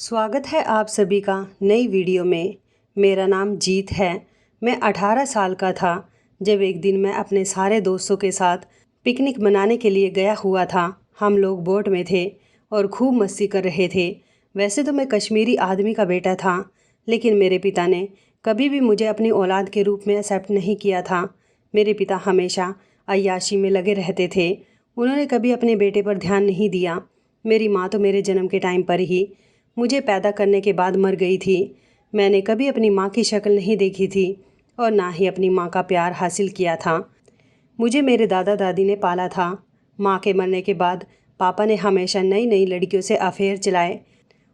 स्वागत है आप सभी का नई वीडियो में। मेरा नाम जीत है। मैं 18 साल का था जब एक दिन मैं अपने सारे दोस्तों के साथ पिकनिक मनाने के लिए गया हुआ था। हम लोग बोट में थे और खूब मस्ती कर रहे थे। वैसे तो मैं कश्मीरी आदमी का बेटा था, लेकिन मेरे पिता ने कभी भी मुझे अपनी औलाद के रूप में एक्सेप्ट नहीं किया था। मेरे पिता हमेशा अय्याशी में लगे रहते थे। उन्होंने कभी अपने बेटे पर ध्यान नहीं दिया। मेरी माँ तो मेरे जन्म के टाइम पर ही मुझे पैदा करने के बाद मर गई थी। मैंने कभी अपनी माँ की शक्ल नहीं देखी थी और ना ही अपनी माँ का प्यार हासिल किया था। मुझे मेरे दादा दादी ने पाला था। माँ के मरने के बाद पापा ने हमेशा नई नई लड़कियों से अफेयर चलाए।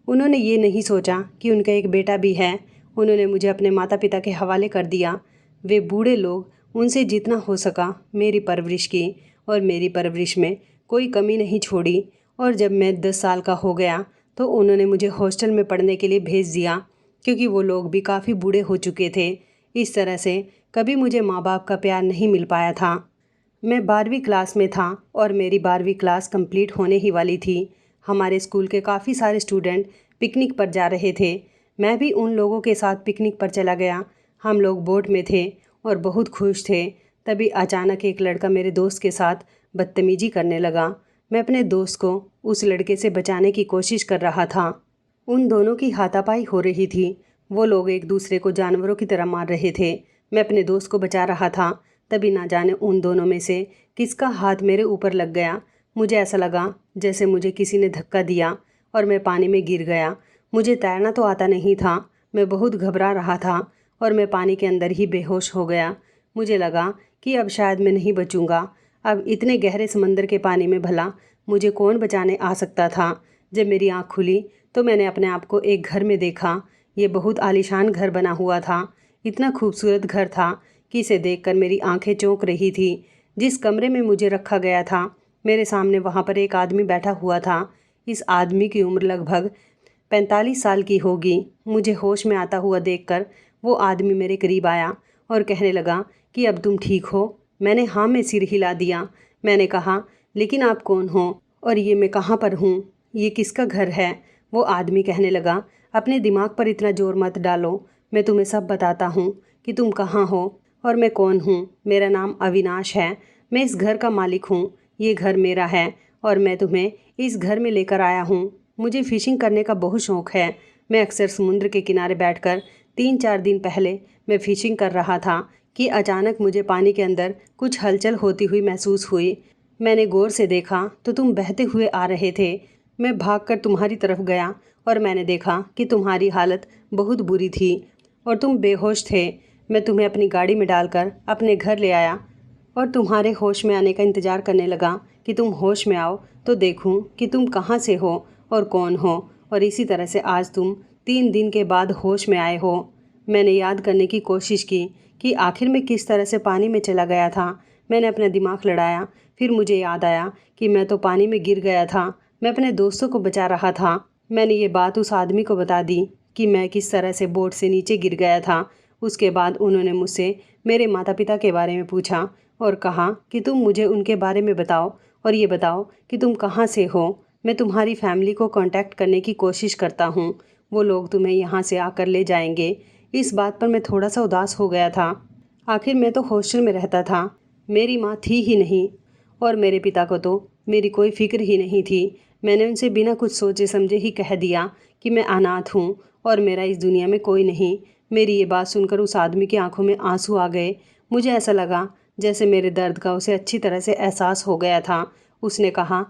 उन्होंने ये नहीं सोचा कि उनका एक बेटा भी है। उन्होंने मुझे अपने माता पिता के हवाले कर दिया। वे बूढ़े लोग, उनसे जितना हो सका मेरी परवरिश की और मेरी परवरिश में कोई कमी नहीं छोड़ी। और जब मैं 10 साल का हो गया तो उन्होंने मुझे हॉस्टल में पढ़ने के लिए भेज दिया, क्योंकि वो लोग भी काफ़ी बूढ़े हो चुके थे। इस तरह से कभी मुझे माँ बाप का प्यार नहीं मिल पाया था। मैं 12वीं क्लास में था और मेरी 12वीं क्लास कंप्लीट होने ही वाली थी। हमारे स्कूल के काफ़ी सारे स्टूडेंट पिकनिक पर जा रहे थे। मैं भी उन लोगों के साथ पिकनिक पर चला गया। हम लोग बोट में थे और बहुत खुश थे। तभी अचानक एक लड़का मेरे दोस्त के साथ बदतमीजी करने लगा। मैं अपने दोस्त को उस लड़के से बचाने की कोशिश कर रहा था। उन दोनों की हाथापाई हो रही थी। वो लोग एक दूसरे को जानवरों की तरह मार रहे थे। मैं अपने दोस्त को बचा रहा था। तभी ना जाने उन दोनों में से किसका हाथ मेरे ऊपर लग गया। मुझे ऐसा लगा जैसे मुझे किसी ने धक्का दिया और मैं पानी में गिर गया। मुझे तैरना तो आता नहीं था। मैं बहुत घबरा रहा था और मैं पानी के अंदर ही बेहोश हो गया। मुझे लगा कि अब शायद मैं नहीं बचूंगा। अब इतने गहरे समंदर के पानी में भला मुझे कौन बचाने आ सकता था। जब मेरी आँख खुली तो मैंने अपने आप को एक घर में देखा। ये बहुत आलीशान घर बना हुआ था। इतना खूबसूरत घर था कि इसे देखकर मेरी आंखें चौंक रही थी। जिस कमरे में मुझे रखा गया था, मेरे सामने वहाँ पर एक आदमी बैठा हुआ था। इस आदमी की उम्र लगभग 45 साल की होगी। मुझे होश में आता हुआ देखकर वो आदमी मेरे करीब आया और कहने लगा कि अब तुम ठीक हो। मैंने हाँ में सिर हिला दिया। मैंने कहा, लेकिन आप कौन हो और ये मैं कहाँ पर हूँ? ये किसका घर है? वो आदमी कहने लगा, अपने दिमाग पर इतना जोर मत डालो। मैं तुम्हें सब बताता हूँ कि तुम कहाँ हो और मैं कौन हूँ। मेरा नाम अविनाश है। मैं इस घर का मालिक हूँ। ये घर मेरा है और मैं तुम्हें इस घर में लेकर आया हूँ। मुझे फ़िशिंग करने का बहुत शौक़ है। मैं अक्सर समुद्र के किनारे बैठकर 3-4 दिन पहले मैं फ़िशिंग कर रहा था कि अचानक मुझे पानी के अंदर कुछ हलचल होती हुई महसूस हुई। मैंने गौर से देखा तो तुम बहते हुए आ रहे थे। मैं भागकर तुम्हारी तरफ गया और मैंने देखा कि तुम्हारी हालत बहुत बुरी थी और तुम बेहोश थे। मैं तुम्हें अपनी गाड़ी में डालकर अपने घर ले आया और तुम्हारे होश में आने का इंतज़ार करने लगा कि तुम होश में आओ तो देखूं कि तुम कहाँ से हो और कौन हो। और इसी तरह से आज तुम 3 दिन के बाद होश में आए हो। मैंने याद करने की कोशिश की कि आखिर में किस तरह से पानी में चला गया था। मैंने अपना दिमाग लड़ाया। फिर मुझे याद आया कि मैं तो पानी में गिर गया था। मैं अपने दोस्तों को बचा रहा था। मैंने ये बात उस आदमी को बता दी कि मैं किस तरह से बोट से नीचे गिर गया था। उसके बाद उन्होंने मुझसे मेरे माता पिता के बारे में पूछा और कहा कि तुम मुझे उनके बारे में बताओ और ये बताओ कि तुम कहाँ से हो। मैं तुम्हारी फैमिली को कांटेक्ट करने की कोशिश करता हूँ। वो लोग तुम्हें यहाँ से आकर ले जाएंगे। इस बात पर मैं थोड़ा सा उदास हो गया था। आखिर मैं तो हॉस्टल में रहता था। मेरी माँ थी ही नहीं और मेरे पिता को तो मेरी कोई फिक्र ही नहीं थी। मैंने उनसे बिना कुछ सोचे समझे ही कह दिया कि मैं अनाथ हूँ और मेरा इस दुनिया में कोई नहीं। मेरी ये बात सुनकर उस आदमी की आंखों में आंसू आ गए। मुझे ऐसा लगा जैसे मेरे दर्द का उसे अच्छी तरह से एहसास हो गया था। उसने कहा,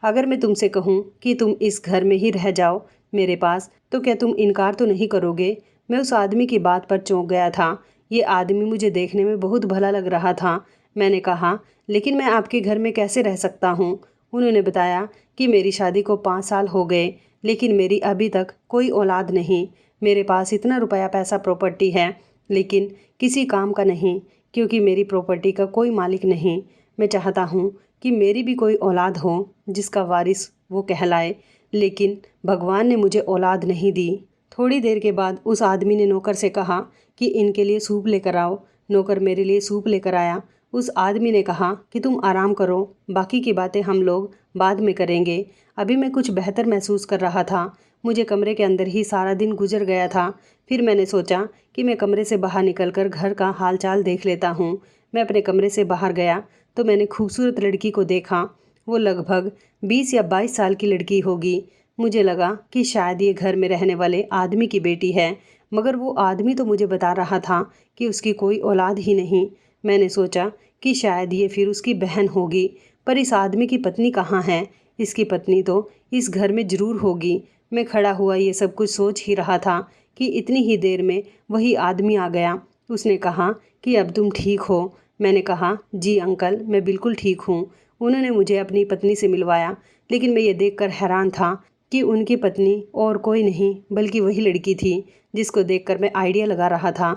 अगर मैं तुमसे कहूँ कि तुम इस घर में ही रह जाओ मेरे पास, तो क्या तुम इनकार तो नहीं करोगे? मैं उस आदमी की बात पर चौंक गया था। ये आदमी मुझे देखने में बहुत भला लग रहा था। मैंने कहा, लेकिन मैं आपके घर में कैसे रह सकता हूँ? उन्होंने बताया कि मेरी शादी को 5 साल हो गए, लेकिन मेरी अभी तक कोई औलाद नहीं। मेरे पास इतना रुपया पैसा प्रॉपर्टी है, लेकिन किसी काम का नहीं, क्योंकि मेरी प्रॉपर्टी का कोई मालिक नहीं। मैं चाहता हूँ कि मेरी भी कोई औलाद हो जिसका वारिस वो कहलाए, लेकिन भगवान ने मुझे औलाद नहीं दी। थोड़ी देर के बाद उस आदमी ने नौकर से कहा कि इनके लिए सूप लेकर आओ। नौकर मेरे लिए सूप लेकर आया। उस आदमी ने कहा कि तुम आराम करो, बाकी की बातें हम लोग बाद में करेंगे। अभी मैं कुछ बेहतर महसूस कर रहा था। मुझे कमरे के अंदर ही सारा दिन गुजर गया था। फिर मैंने सोचा कि मैं कमरे से बाहर निकलकर घर का हाल चाल देख लेता हूँ। मैं अपने कमरे से बाहर गया तो मैंने खूबसूरत लड़की को देखा। वो लगभग 20 या 22 साल की लड़की होगी। मुझे लगा कि शायद ये घर में रहने वाले आदमी की बेटी है, मगर वो आदमी तो मुझे बता रहा था कि उसकी कोई औलाद ही नहीं। मैंने सोचा कि शायद ये फिर उसकी बहन होगी, पर इस आदमी की पत्नी कहाँ है? इसकी पत्नी तो इस घर में ज़रूर होगी। मैं खड़ा हुआ ये सब कुछ सोच ही रहा था कि इतनी ही देर में वही आदमी आ गया। उसने कहा कि अब तुम ठीक हो? मैंने कहा, जी अंकल, मैं बिल्कुल ठीक हूँ। उन्होंने मुझे अपनी पत्नी से मिलवाया, लेकिन मैं ये देखकर हैरान था कि उनकी पत्नी और कोई नहीं बल्कि वही लड़की थी, जिसको देखकर मैं आइडिया लगा रहा था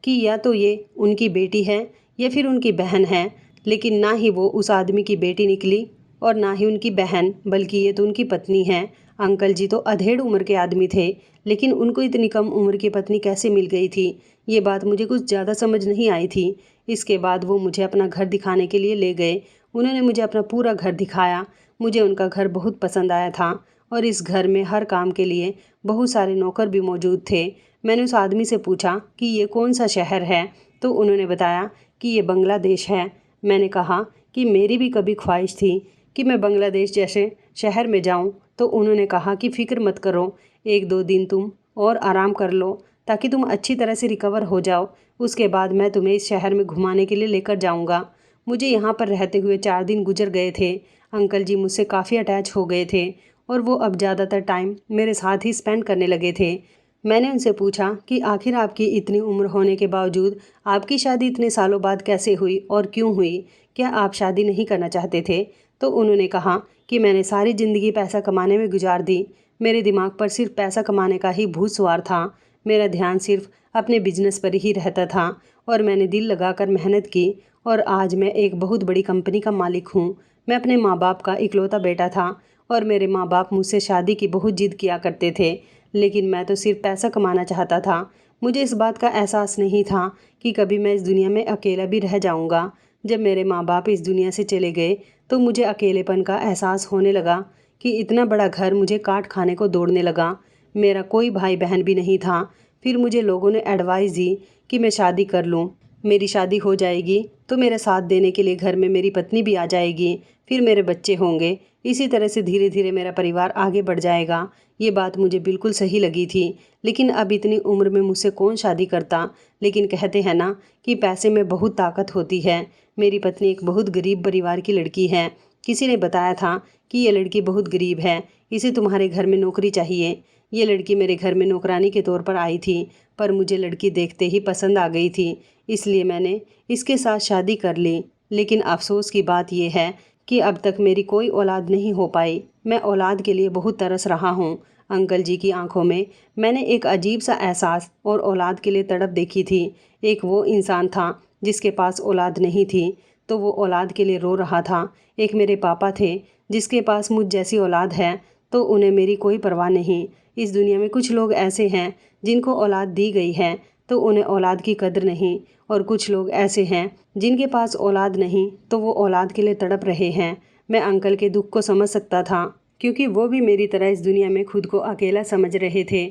कि या तो ये उनकी बेटी है या फिर उनकी बहन है। लेकिन ना ही वो उस आदमी की बेटी निकली और ना ही उनकी बहन, बल्कि ये तो उनकी पत्नी है। अंकल जी तो अधेड़ उम्र के आदमी थे, लेकिन उनको इतनी कम उम्र की पत्नी कैसे मिल गई थी? ये बात मुझे कुछ ज़्यादा समझ नहीं आई थी। इसके बाद वो मुझे अपना घर दिखाने के लिए ले गए। उन्होंने मुझे अपना पूरा घर दिखाया। मुझे उनका घर बहुत पसंद आया था और इस घर में हर काम के लिए बहुत सारे नौकर भी मौजूद थे। मैंने उस आदमी से पूछा कि ये कौन सा शहर है, तो उन्होंने बताया कि ये बांग्लादेश है। मैंने कहा कि मेरी भी कभी ख्वाहिश थी कि मैं बांग्लादेश जैसे शहर में जाऊं, तो उन्होंने कहा कि फ़िक्र मत करो, 1-2 दिन तुम और आराम कर लो ताकि तुम अच्छी तरह से रिकवर हो जाओ। उसके बाद मैं तुम्हें इस शहर में घुमाने के लिए लेकर जाऊंगा। मुझे यहाँ पर रहते हुए 4 दिन गुजर गए थे। अंकल जी मुझसे काफ़ी अटैच हो गए थे और वो अब ज़्यादातर टाइम मेरे साथ ही स्पेंड करने लगे थे। मैंने उनसे पूछा कि आखिर आपकी इतनी उम्र होने के बावजूद आपकी शादी इतने सालों बाद कैसे हुई और क्यों हुई? क्या आप शादी नहीं करना चाहते थे? तो उन्होंने कहा कि मैंने सारी ज़िंदगी पैसा कमाने में गुजार दी। मेरे दिमाग पर सिर्फ पैसा कमाने का ही भूत सवार था। मेरा ध्यान सिर्फ अपने बिजनेस पर ही रहता था और मैंने दिल लगाकर मेहनत की और आज मैं एक बहुत बड़ी कंपनी का मालिक हूँ। मैं अपने माँ बाप का इकलौता बेटा था और मेरे माँ बाप मुझसे शादी की बहुत जिद किया करते थे, लेकिन मैं तो सिर्फ पैसा कमाना चाहता था। मुझे इस बात का एहसास नहीं था कि कभी मैं इस दुनिया में अकेला भी रह जाऊँगा। जब मेरे माँ बाप इस दुनिया से चले गए तो मुझे अकेलेपन का एहसास होने लगा कि इतना बड़ा घर मुझे काट खाने को दौड़ने लगा। मेरा कोई भाई बहन भी नहीं था। फिर मुझे लोगों ने एडवाइस दी कि मैं शादी कर लूँ। मेरी शादी हो जाएगी तो मेरा साथ देने के लिए घर में मेरी पत्नी भी आ जाएगी, फिर मेरे बच्चे होंगे। इसी तरह से धीरे धीरे मेरा परिवार आगे बढ़ जाएगा। ये बात मुझे बिल्कुल सही लगी थी, लेकिन अब इतनी उम्र में मुझसे कौन शादी करता? लेकिन कहते हैं ना कि पैसे में बहुत ताकत होती है। मेरी पत्नी एक बहुत गरीब परिवार की लड़की है। किसी ने बताया था कि ये लड़की बहुत गरीब है, इसे तुम्हारे घर में नौकरी चाहिए। ये लड़की मेरे घर में नौकरानी के तौर पर आई थी, पर मुझे लड़की देखते ही पसंद आ गई थी, इसलिए मैंने इसके साथ शादी कर ली। लेकिन अफसोस की बात यह है कि अब तक मेरी कोई औलाद नहीं हो पाई। मैं औलाद के लिए बहुत तरस रहा हूँ। अंकल जी की आंखों में मैंने एक अजीब सा एहसास और औलाद के लिए तड़प देखी थी। एक वो इंसान था जिसके पास औलाद नहीं थी, तो वो औलाद के लिए रो रहा था। एक मेरे पापा थे जिसके पास मुझ जैसी औलाद है, तो उन्हें मेरी कोई परवाह नहीं। इस दुनिया में कुछ लोग ऐसे हैं जिनको औलाद दी गई है तो उन्हें औलाद की कदर नहीं, और कुछ लोग ऐसे हैं जिनके पास औलाद नहीं तो वो औलाद के लिए तड़प रहे हैं। मैं अंकल के दुख को समझ सकता था, क्योंकि वो भी मेरी तरह इस दुनिया में खुद को अकेला समझ रहे थे।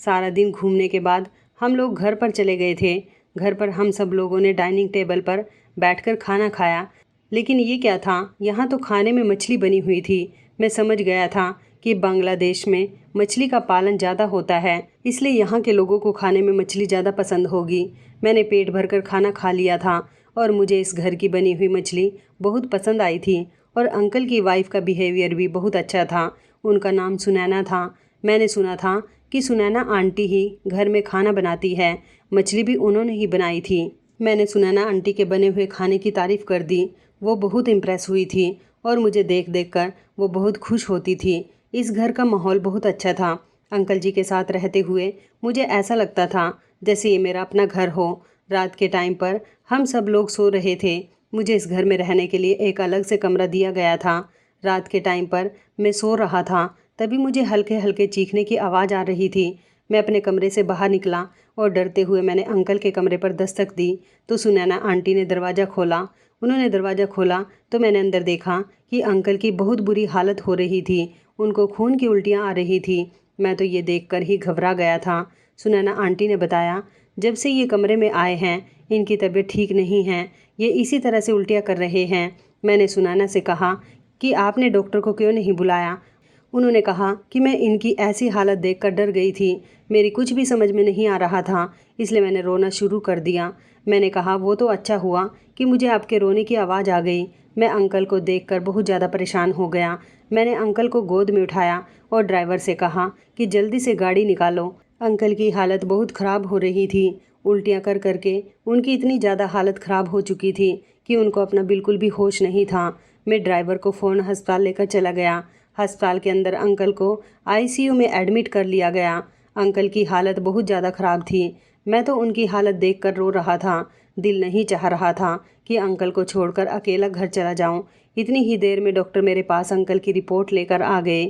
सारा दिन घूमने के बाद हम लोग घर पर चले गए थे। घर पर हम सब लोगों ने डाइनिंग टेबल पर बैठकर खाना खाया। लेकिन ये क्या था, यहाँ तो खाने में मछली बनी हुई थी। मैं समझ गया था कि बांग्लादेश में मछली का पालन ज़्यादा होता है, इसलिए यहाँ के लोगों को खाने में मछली ज़्यादा पसंद होगी। मैंने पेट भरकर खाना खा लिया था और मुझे इस घर की बनी हुई मछली बहुत पसंद आई थी। और अंकल की वाइफ का बिहेवियर भी बहुत अच्छा था। उनका नाम सुनैना था। मैंने सुना था कि सुनैना आंटी ही घर में खाना बनाती है। मछली भी उन्होंने ही बनाई थी। मैंने सुनैना आंटी के बने हुए खाने की तारीफ़ कर दी। वो बहुत इम्प्रेस हुई थी और मुझे देख देख कर वो बहुत खुश होती थी। इस घर का माहौल बहुत अच्छा था। अंकल जी के साथ रहते हुए मुझे ऐसा लगता था जैसे ये मेरा अपना घर हो। रात के टाइम पर हम सब लोग सो रहे थे। मुझे इस घर में रहने के लिए एक अलग से कमरा दिया गया था। रात के टाइम पर मैं सो रहा था, तभी मुझे हल्के हल्के चीखने की आवाज़ आ रही थी। मैं अपने कमरे से बाहर निकला और डरते हुए मैंने अंकल के कमरे पर दस्तक दी, तो सुनैना आंटी ने दरवाज़ा खोला। उन्होंने दरवाज़ा खोला तो मैंने अंदर देखा कि अंकल की बहुत बुरी हालत हो रही थी। उनको खून की उल्टियाँ आ रही थी। मैं तो ये देखकर ही घबरा गया था। सुनैना आंटी ने बताया, जब से ये कमरे में आए हैं इनकी तबीयत ठीक नहीं है, ये इसी तरह से उल्टियाँ कर रहे हैं। मैंने सुनैना से कहा कि आपने डॉक्टर को क्यों नहीं बुलाया। उन्होंने कहा कि मैं इनकी ऐसी हालत देखकर डर गई थी, मेरी कुछ भी समझ में नहीं आ रहा था, इसलिए मैंने रोना शुरू कर दिया। मैंने कहा वो तो अच्छा हुआ कि मुझे आपके रोने की आवाज़ आ गई। मैं अंकल को देखकर बहुत ज़्यादा परेशान हो गया। मैंने अंकल को गोद में उठाया और ड्राइवर से कहा कि जल्दी से गाड़ी निकालो। अंकल की हालत बहुत ख़राब हो रही थी। उल्टियाँ कर करके उनकी इतनी ज़्यादा हालत ख़राब हो चुकी थी कि उनको अपना बिल्कुल भी होश नहीं था। मैं ड्राइवर को फ़ोन अस्पताल लेकर चला गया। अस्पताल के अंदर अंकल को आईसीयू में एडमिट कर लिया गया। अंकल की हालत बहुत ज़्यादा ख़राब थी। मैं तो उनकी हालत देखकर रो रहा था। दिल नहीं चाह रहा था कि अंकल को छोड़कर अकेला घर चला जाऊं। इतनी ही देर में डॉक्टर मेरे पास अंकल की रिपोर्ट लेकर आ गए।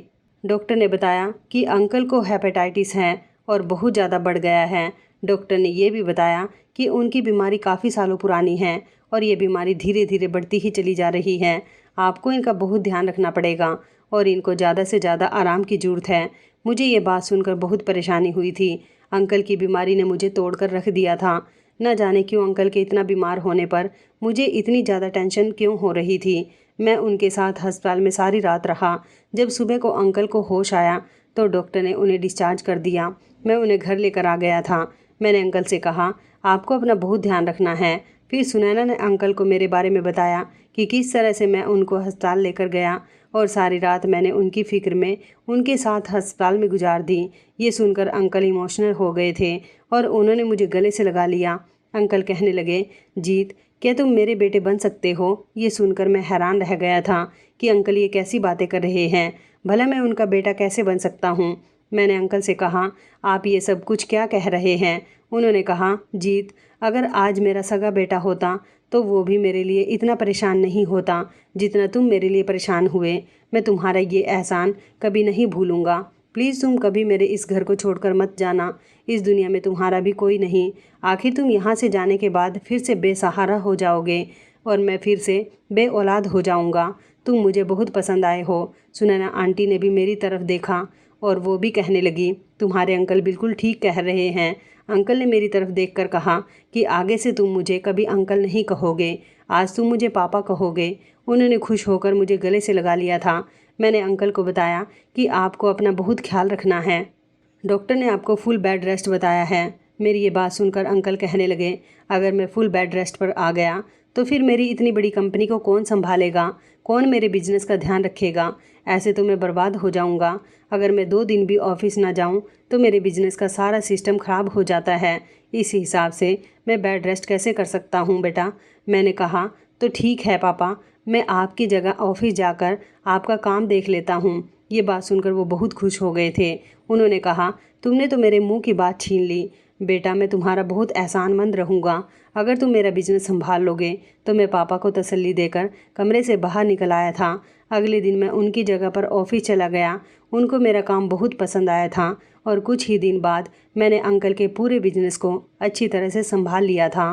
डॉक्टर ने बताया कि अंकल को हेपेटाइटिस है और बहुत ज़्यादा बढ़ गया है। डॉक्टर ने ये भी बताया कि उनकी बीमारी काफ़ी सालों पुरानी है और ये बीमारी धीरे धीरे बढ़ती ही चली जा रही है। आपको इनका बहुत ध्यान रखना पड़ेगा और इनको ज़्यादा से ज़्यादा आराम की ज़रूरत है। मुझे ये बात सुनकर बहुत परेशानी हुई थी। अंकल की बीमारी ने मुझे तोड़कर रख दिया था। न जाने क्यों अंकल के इतना बीमार होने पर मुझे इतनी ज़्यादा टेंशन क्यों हो रही थी। मैं उनके साथ अस्पताल में सारी रात रहा। जब सुबह को अंकल को होश आया तो डॉक्टर ने उन्हें डिस्चार्ज कर दिया। मैं उन्हें घर लेकर आ गया था। मैंने अंकल से कहा, आपको अपना बहुत ध्यान रखना है। फिर सुनैना ने अंकल को मेरे बारे में बताया कि किस तरह से मैं उनको अस्पताल लेकर गया और सारी रात मैंने उनकी फ़िक्र में उनके साथ अस्पताल में गुजार दी। ये सुनकर अंकल इमोशनल हो गए थे और उन्होंने मुझे गले से लगा लिया। अंकल कहने लगे, जीत, क्या तुम मेरे बेटे बन सकते हो? ये सुनकर मैं हैरान रह गया था कि अंकल ये कैसी बातें कर रहे हैं। भला मैं उनका बेटा कैसे बन सकता हूँ? मैंने अंकल से कहा, आप ये सब कुछ क्या कह रहे हैं? उन्होंने कहा, जीत, अगर आज मेरा सगा बेटा होता तो वो भी मेरे लिए इतना परेशान नहीं होता जितना तुम मेरे लिए परेशान हुए। मैं तुम्हारा ये एहसान कभी नहीं भूलूंगा। प्लीज़ तुम कभी मेरे इस घर को छोड़कर मत जाना। इस दुनिया में तुम्हारा भी कोई नहीं। आखिर तुम यहाँ से जाने के बाद फिर से बेसहारा हो जाओगे और मैं फिर से बे औलाद हो जाऊँगा। तुम मुझे बहुत पसंद आए हो। सुनैना आंटी ने भी मेरी तरफ देखा और वो भी कहने लगी, तुम्हारे अंकल बिल्कुल ठीक कह रहे हैं। अंकल ने मेरी तरफ देखकर कहा कि आगे से तुम मुझे कभी अंकल नहीं कहोगे, आज तुम मुझे पापा कहोगे। उन्होंने खुश होकर मुझे गले से लगा लिया था। मैंने अंकल को बताया कि आपको अपना बहुत ख्याल रखना है। डॉक्टर ने आपको फुल बेड रेस्ट बताया है। मेरी ये बात सुनकर अंकल कहने लगे, अगर मैं फुल बेड रेस्ट पर आ गया तो फिर मेरी इतनी बड़ी कंपनी को कौन संभालेगा? कौन मेरे बिजनेस का ध्यान रखेगा? ऐसे तो मैं बर्बाद हो जाऊंगा। अगर मैं 2 दिन भी ऑफिस ना जाऊं तो मेरे बिजनेस का सारा सिस्टम ख़राब हो जाता है। इस हिसाब से मैं बेड रेस्ट कैसे कर सकता हूं बेटा? मैंने कहा, तो ठीक है पापा, मैं आपकी जगह ऑफिस जाकर आपका काम देख लेता हूं। ये बात सुनकर वो बहुत खुश हो गए थे। उन्होंने कहा, तुमने तो मेरे मुंह की बात छीन ली। बेटा, मैं तुम्हारा बहुत एहसानमंद रहूँगा। अगर तुम मेरा बिजनेस संभाल लोगे तो मैं पापा को तसल्ली देकर कमरे से बाहर निकल आया था। अगले दिन मैं उनकी जगह पर ऑफिस चला गया। उनको मेरा काम बहुत पसंद आया था और कुछ ही दिन बाद मैंने अंकल के पूरे बिजनेस को अच्छी तरह से संभाल लिया था।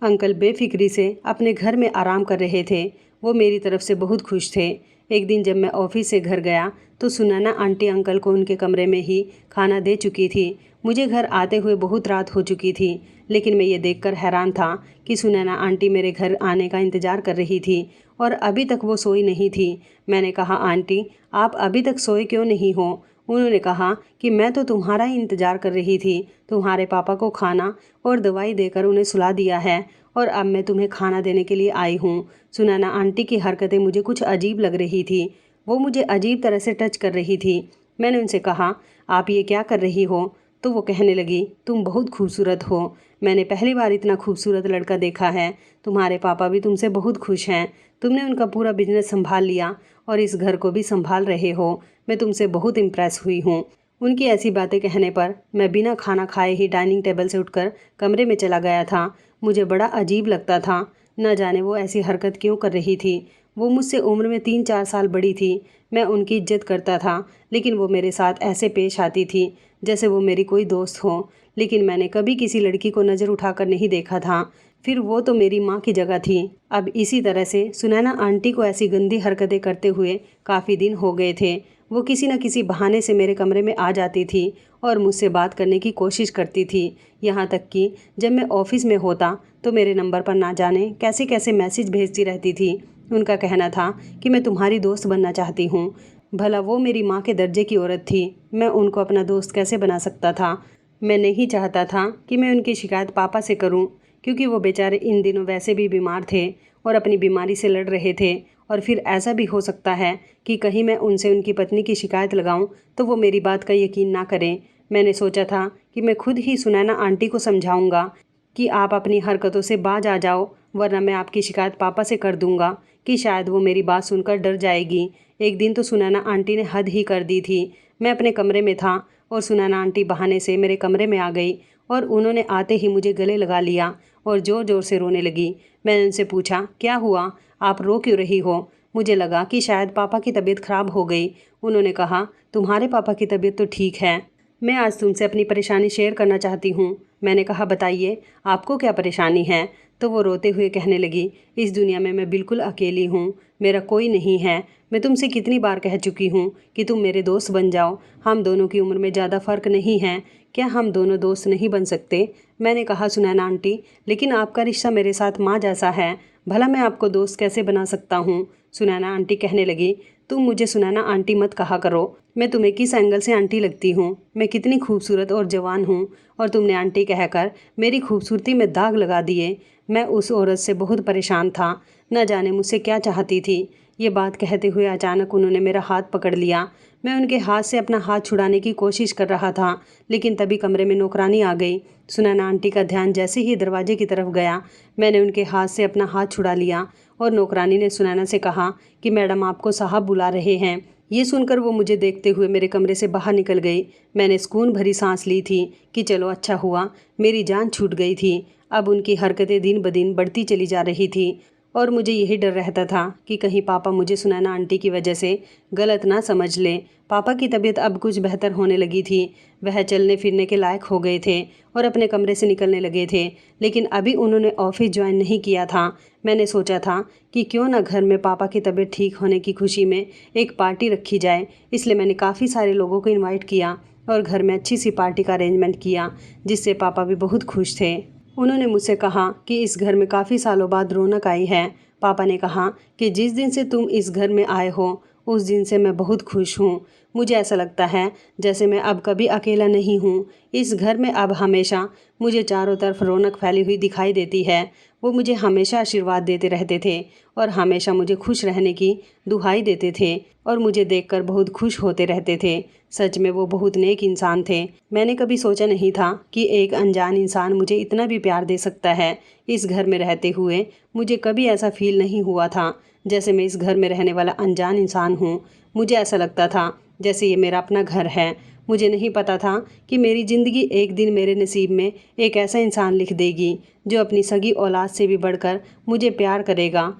अंकल बेफिक्री से अपने घर में आराम कर रहे थे। वो मेरी तरफ से बहुत खुश थे। एक दिन जब मैं ऑफिस से घर गया तो सुनैना आंटी अंकल को उनके कमरे में ही खाना दे चुकी थी। मुझे घर आते हुए बहुत रात हो चुकी थी, लेकिन मैं ये देखकर हैरान था कि सुनैना आंटी मेरे घर आने का इंतज़ार कर रही थी और अभी तक वो सोई नहीं थी। मैंने कहा, आंटी, आप अभी तक सोए क्यों नहीं हो? उन्होंने कहा कि मैं तो तुम्हारा ही इंतज़ार कर रही थी। तुम्हारे पापा को खाना और दवाई देकर उन्हें सुला दिया है और अब मैं तुम्हें खाना देने के लिए आई हूँ। सुनैना आंटी की हरकतें मुझे कुछ अजीब लग रही थी। वो मुझे अजीब तरह से टच कर रही थी। मैंने उनसे कहा, आप ये क्या कर रही हो? तो वो कहने लगी, तुम बहुत खूबसूरत हो। मैंने पहली बार इतना खूबसूरत लड़का देखा है। तुम्हारे पापा भी तुमसे बहुत खुश हैं। तुमने उनका पूरा बिजनेस संभाल लिया और इस घर को भी संभाल रहे हो। मैं तुमसे बहुत इम्प्रेस हुई हूँ। उनकी ऐसी बातें कहने पर मैं बिना खाना खाए ही डाइनिंग टेबल से उठकर कमरे में चला गया था। मुझे बड़ा अजीब लगता था। न जाने वो ऐसी हरकत क्यों कर रही थी। वो मुझसे उम्र में 3-4 साल बड़ी थी। मैं उनकी इज्जत करता था, लेकिन वो मेरे साथ ऐसे पेश आती थी जैसे वो मेरी कोई दोस्त हो। लेकिन मैंने कभी किसी लड़की को नज़र उठाकर नहीं देखा था। फिर वो तो मेरी माँ की जगह थी। अब इसी तरह से सुनैना आंटी को ऐसी गंदी हरकतें करते हुए काफ़ी दिन हो गए थे। वो किसी न किसी बहाने से मेरे कमरे में आ जाती थी और मुझसे बात करने की कोशिश करती थी। यहाँ तक कि जब मैं ऑफिस में होता तो मेरे नंबर पर ना जाने कैसे कैसे मैसेज भेजती रहती थी। उनका कहना था कि मैं तुम्हारी दोस्त बनना चाहती हूँ। भला वो मेरी माँ के दर्जे की औरत थी, मैं उनको अपना दोस्त कैसे बना सकता था। मैं नहीं चाहता था कि मैं उनकी शिकायत पापा से करूं, क्योंकि वो बेचारे इन दिनों वैसे भी बीमार थे और अपनी बीमारी से लड़ रहे थे। और फिर ऐसा भी हो सकता है कि कहीं मैं उनसे उनकी पत्नी की शिकायत लगाऊं तो वो मेरी बात का यकीन ना करें। मैंने सोचा था कि मैं खुद ही सुनैना आंटी को समझाऊंगा कि आप अपनी हरकतों से बाज आ जाओ, वरना मैं आपकी शिकायत पापा से कर दूंगा, कि शायद वो मेरी बात सुनकर डर जाएगी। एक दिन तो सुनैना आंटी ने हद ही कर दी थी। मैं अपने कमरे में था और सुनैना आंटी बहाने से मेरे कमरे में आ गई और उन्होंने आते ही मुझे गले लगा लिया और ज़ोर ज़ोर से रोने लगी। मैंने उनसे पूछा, क्या हुआ, आप रो क्यों रही हो? मुझे लगा कि शायद पापा की तबीयत खराब हो गई। उन्होंने कहा, तुम्हारे पापा की तबीयत तो ठीक है, मैं आज तुमसे अपनी परेशानी शेयर करना चाहती हूँ। मैंने कहा, बताइए आपको क्या परेशानी है? तो वो रोते हुए कहने लगी, इस दुनिया में मैं बिल्कुल अकेली हूँ, मेरा कोई नहीं है। मैं तुमसे कितनी बार कह चुकी हूँ कि तुम मेरे दोस्त बन जाओ, हम दोनों की उम्र में ज़्यादा फ़र्क नहीं है, क्या हम दोनों दोस्त नहीं बन सकते? मैंने कहा, सुनैना आंटी, लेकिन आपका रिश्ता मेरे साथ माँ जैसा है, भला मैं आपको दोस्त कैसे बना सकता हूँ? सुनैना आंटी कहने लगी, तुम मुझे सुनैना आंटी मत कहा करो, मैं तुम्हें किस एंगल से आंटी लगती हूँ? मैं कितनी खूबसूरत और जवान हूँ, और तुमने आंटी कहकर मेरी खूबसूरती में दाग लगा दिए। मैं उस औरत से बहुत परेशान था, न जाने मुझसे क्या चाहती थी। ये बात कहते हुए अचानक उन्होंने मेरा हाथ पकड़ लिया। मैं उनके हाथ से अपना हाथ छुड़ाने की कोशिश कर रहा था, लेकिन तभी कमरे में नौकरानी आ गई। सुनैना आंटी का ध्यान जैसे ही दरवाजे की तरफ गया, मैंने उनके हाथ से अपना हाथ छुड़ा लिया और नौकरानी ने सुनैना से कहा कि मैडम आपको साहब बुला रहे हैं। ये सुनकर वो मुझे देखते हुए मेरे कमरे से बाहर निकल गई। मैंने सुकून भरी सांस ली थी कि चलो अच्छा हुआ, मेरी जान छूट गई थी। अब उनकी हरकतें दिन ब दिन बढ़ती चली जा रही थी और मुझे यही डर रहता था कि कहीं पापा मुझे सुनैना आंटी की वजह से गलत ना समझ लें। पापा की तबीयत अब कुछ बेहतर होने लगी थी, वह चलने फिरने के लायक हो गए थे और अपने कमरे से निकलने लगे थे, लेकिन अभी उन्होंने ऑफिस ज्वाइन नहीं किया था। मैंने सोचा था कि क्यों ना घर में पापा की तबीयत ठीक होने की खुशी में एक पार्टी रखी जाए, इसलिए मैंने काफ़ी सारे लोगों को इन्वाइट किया और घर में अच्छी सी पार्टी का अरेंजमेंट किया, जिससे पापा भी बहुत खुश थे। उन्होंने मुझसे कहा कि इस घर में काफ़ी सालों बाद रौनक आई है। पापा ने कहा कि जिस दिन से तुम इस घर में आए हो उस दिन से मैं बहुत खुश हूँ। मुझे ऐसा लगता है जैसे मैं अब कभी अकेला नहीं हूँ। इस घर में अब हमेशा मुझे चारों तरफ रौनक फैली हुई दिखाई देती है। वो मुझे हमेशा आशीर्वाद देते रहते थे और हमेशा मुझे खुश रहने की दुहाई देते थे और मुझे देखकर बहुत खुश होते रहते थे। सच में वो बहुत नेक इंसान थे। मैंने कभी सोचा नहीं था कि एक अनजान इंसान मुझे इतना भी प्यार दे सकता है। इस घर में रहते हुए मुझे कभी ऐसा फील नहीं हुआ था जैसे मैं इस घर में रहने वाला अनजान इंसान हूँ। मुझे ऐसा लगता था जैसे ये मेरा अपना घर है। मुझे नहीं पता था कि मेरी ज़िंदगी एक दिन मेरे नसीब में एक ऐसा इंसान लिख देगी जो अपनी सगी औलाद से भी बढ़कर मुझे प्यार करेगा।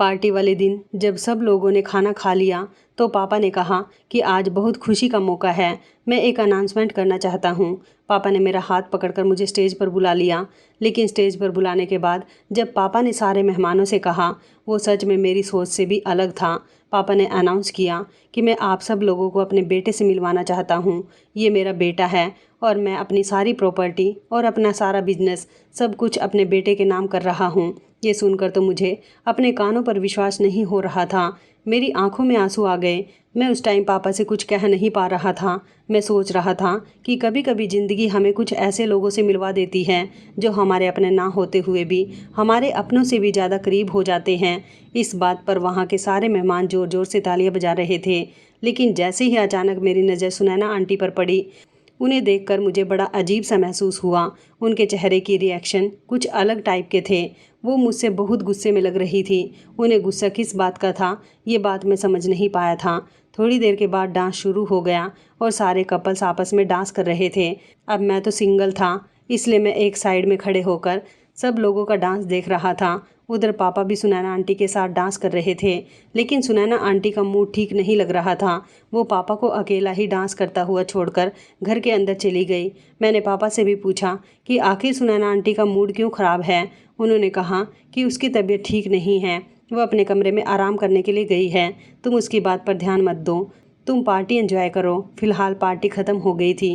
पार्टी वाले दिन जब सब लोगों ने खाना खा लिया तो पापा ने कहा कि आज बहुत खुशी का मौका है, मैं एक अनाउंसमेंट करना चाहता हूँ। पापा ने मेरा हाथ पकड़कर मुझे स्टेज पर बुला लिया, लेकिन स्टेज पर बुलाने के बाद जब पापा ने सारे मेहमानों से कहा, वो सच में मेरी सोच से भी अलग था। पापा ने अनाउंस किया कि मैं आप सब लोगों को अपने बेटे से मिलवाना चाहता हूँ। ये मेरा बेटा है और मैं अपनी सारी प्रॉपर्टी और अपना सारा बिजनेस सब कुछ अपने बेटे के नाम कर रहा हूँ। ये सुनकर तो मुझे अपने कानों पर विश्वास नहीं हो रहा था। मेरी आंखों में आंसू आ गए। मैं उस टाइम पापा से कुछ कह नहीं पा रहा था। मैं सोच रहा था कि कभी कभी ज़िंदगी हमें कुछ ऐसे लोगों से मिलवा देती है जो हमारे अपने ना होते हुए भी हमारे अपनों से भी ज़्यादा करीब हो जाते हैं। इस बात पर वहाँ के सारे मेहमान ज़ोर ज़ोर से तालियां बजा रहे थे, लेकिन जैसे ही अचानक मेरी नज़र सुनैना आंटी पर पड़ी, उन्हें देखकर मुझे बड़ा अजीब सा महसूस हुआ। उनके चेहरे की रिएक्शन कुछ अलग टाइप के थे। वो मुझसे बहुत गुस्से में लग रही थी। उन्हें गुस्सा किस बात का था ये बात मैं समझ नहीं पाया था। थोड़ी देर के बाद डांस शुरू हो गया और सारे कपल्स आपस में डांस कर रहे थे। अब मैं तो सिंगल था, इसलिए मैं एक साइड में खड़े होकर सब लोगों का डांस देख रहा था। उधर पापा भी सुनैना आंटी के साथ डांस कर रहे थे, लेकिन सुनैना आंटी का मूड ठीक नहीं लग रहा था। वो पापा को अकेला ही डांस करता हुआ छोड़कर घर के अंदर चली गई। मैंने पापा से भी पूछा कि आखिर सुनैना आंटी का मूड क्यों ख़राब है। उन्होंने कहा कि उसकी तबीयत ठीक नहीं है, वो अपने कमरे में आराम करने के लिए गई है, तुम उसकी बात पर ध्यान मत दो। तुम पार्टी एंजॉय करो। फ़िलहाल पार्टी ख़त्म हो गई थी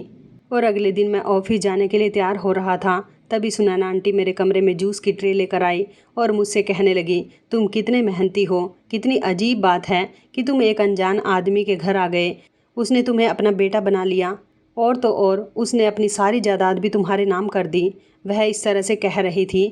और अगले दिन मैं ऑफिस जाने के लिए तैयार हो रहा था। तभी सुनैना आंटी मेरे कमरे में जूस की ट्रे लेकर आई और मुझसे कहने लगी, तुम कितने मेहनती हो। कितनी अजीब बात है कि तुम एक अनजान आदमी के घर आ गए, उसने तुम्हें अपना बेटा बना लिया और तो और उसने अपनी सारी जायदाद भी तुम्हारे नाम कर दी। वह इस तरह से कह रही थी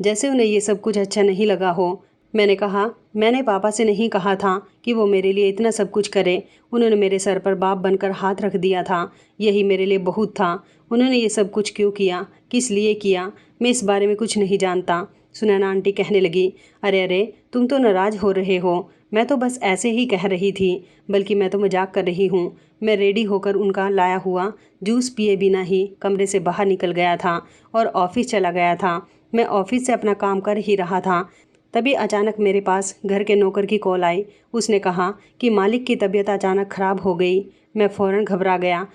जैसे उन्हें ये सब कुछ अच्छा नहीं लगा हो। मैंने कहा, मैंने पापा से नहीं कहा था कि वो मेरे लिए इतना सब कुछ करे। उन्होंने मेरे सर पर बाप बनकर हाथ रख दिया था। यही मेरे लिए बहुत था। उन्होंने ये सब कुछ क्यों किया, किस लिए किया, मैं इस बारे में कुछ नहीं जानता। सुनैना आंटी कहने लगी, अरे अरे, तुम तो नाराज़ हो रहे हो। मैं तो बस ऐसे ही कह रही थी, बल्कि मैं तो मजाक कर रही हूँ। मैं रेडी होकर उनका लाया हुआ जूस पिए बिना ही कमरे से बाहर निकल गया था और ऑफिस चला गया था। मैं ऑफिस से अपना काम कर ही रहा था, तभी अचानक मेरे पास घर के नौकर की कॉल आई। उसने कहा कि मालिक की तबीयत अचानक ख़राब हो गई। मैं फ़ौरन घबरा गया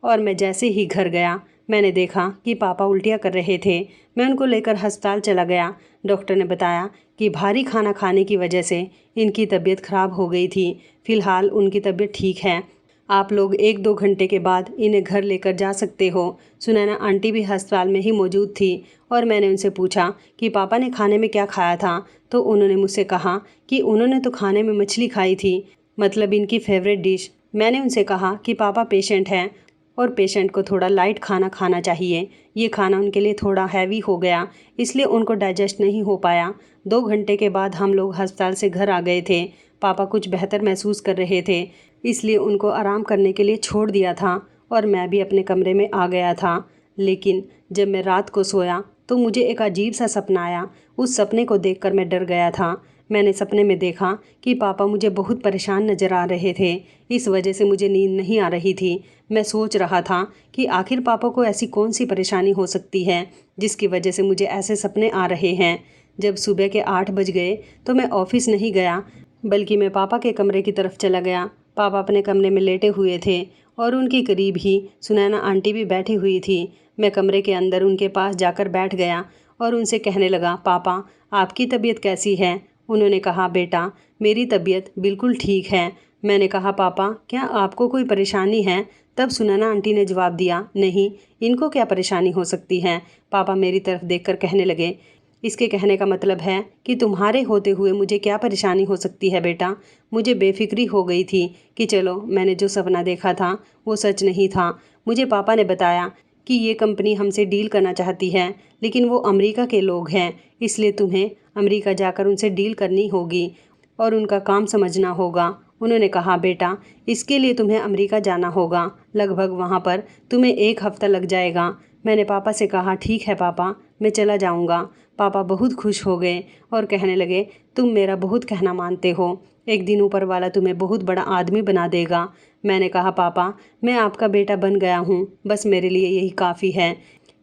और मैं जैसे ही घर गया मैंने देखा कि पापा उल्टियाँ कर रहे थे। मैं उनको लेकर अस्पताल चला गया। डॉक्टर ने बताया कि भारी खाना खाने की वजह से इनकी तबीयत ख़राब हो गई थी। फ़िलहाल उनकी तबीयत ठीक है। आप लोग 1-2 घंटे के बाद इन्हें घर लेकर जा सकते हो। सुनैना आंटी भी अस्पताल में ही मौजूद थी और मैंने उनसे पूछा कि पापा ने खाने में क्या खाया था, तो उन्होंने मुझसे कहा कि उन्होंने तो खाने में मछली खाई थी, मतलब इनकी फेवरेट डिश। मैंने उनसे कहा कि पापा पेशेंट हैं और पेशेंट को थोड़ा लाइट खाना खाना चाहिए। ये खाना उनके लिए थोड़ा हैवी हो गया, इसलिए उनको डाइजेस्ट नहीं हो पाया। 2 घंटे के बाद हम लोग अस्पताल से घर आ गए थे। पापा कुछ बेहतर महसूस कर रहे थे, इसलिए उनको आराम करने के लिए छोड़ दिया था और मैं भी अपने कमरे में आ गया था। लेकिन जब मैं रात को सोया तो मुझे एक अजीब सा सपना आया। उस सपने को देखकर मैं डर गया था। मैंने सपने में देखा कि पापा मुझे बहुत परेशान नज़र आ रहे थे। इस वजह से मुझे नींद नहीं आ रही थी। मैं सोच रहा था कि आखिर पापा को ऐसी कौन सी परेशानी हो सकती है जिसकी वजह से मुझे ऐसे सपने आ रहे हैं। जब सुबह के 8 बज गए तो मैं ऑफिस नहीं गया, बल्कि मैं पापा के कमरे की तरफ चला गया। पापा अपने कमरे में लेटे हुए थे और उनके करीब ही सुनैना आंटी भी बैठी हुई थी। मैं कमरे के अंदर उनके पास जाकर बैठ गया और उनसे कहने लगा, पापा आपकी तबीयत कैसी है? उन्होंने कहा, बेटा मेरी तबीयत बिल्कुल ठीक है। मैंने कहा, पापा क्या आपको कोई परेशानी है? तब सुनैना आंटी ने जवाब दिया, नहीं, इनको क्या परेशानी हो सकती है। पापा मेरी तरफ देखकर कहने लगे, इसके कहने का मतलब है कि तुम्हारे होते हुए मुझे क्या परेशानी हो सकती है बेटा। मुझे बेफिक्री हो गई थी कि चलो मैंने जो सपना देखा था वो सच नहीं था। मुझे पापा ने बताया कि ये कंपनी हमसे डील करना चाहती है, लेकिन वो अमेरिका के लोग हैं, इसलिए तुम्हें अमेरिका जाकर उनसे डील करनी होगी और उनका काम समझना होगा। उन्होंने कहा, बेटा इसके लिए तुम्हें अमेरिका जाना होगा। लगभग वहाँ पर तुम्हें 1 हफ्ता लग जाएगा। मैंने पापा से कहा, ठीक है पापा, मैं चला जाऊँगा। पापा बहुत खुश हो गए और कहने लगे, तुम मेरा बहुत कहना मानते हो। एक दिन ऊपर वाला तुम्हें बहुत बड़ा आदमी बना देगा। मैंने कहा, पापा मैं आपका बेटा बन गया हूँ, बस मेरे लिए यही काफ़ी है।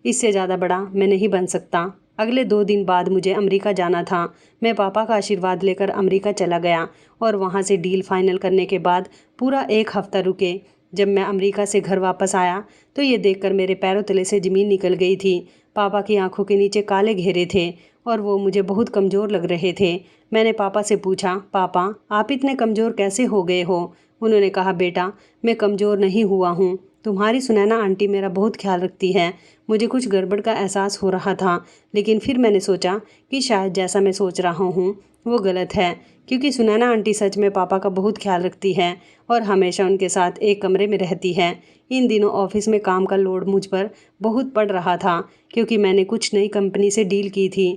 इससे ज़्यादा बड़ा मैं नहीं बन सकता। अगले 2 दिन बाद मुझे अमेरिका जाना था। मैं पापा का आशीर्वाद लेकर अमेरिका चला गया और वहाँ से डील फाइनल करने के बाद पूरा 1 हफ्ता रुके। जब मैं अमेरिका से घर वापस आया तो ये देखकर मेरे पैरों तले से ज़मीन निकल गई थी। पापा की आंखों के नीचे काले घेरे थे और वो मुझे बहुत कमज़ोर लग रहे थे। मैंने पापा से पूछा, पापा आप इतने कमज़ोर कैसे हो गए हो? उन्होंने कहा, बेटा मैं कमज़ोर नहीं हुआ हूँ, तुम्हारी सुनैना आंटी मेरा बहुत ख्याल रखती है। मुझे कुछ गड़बड़ का एहसास हो रहा था, लेकिन फिर मैंने सोचा कि शायद जैसा मैं सोच रहा हूँ वो गलत है, क्योंकि सुनैना आंटी सच में पापा का बहुत ख्याल रखती है और हमेशा उनके साथ एक कमरे में रहती है। इन दिनों ऑफिस में काम का लोड मुझ पर बहुत पड़ रहा था, क्योंकि मैंने कुछ नई कंपनी से डील की थी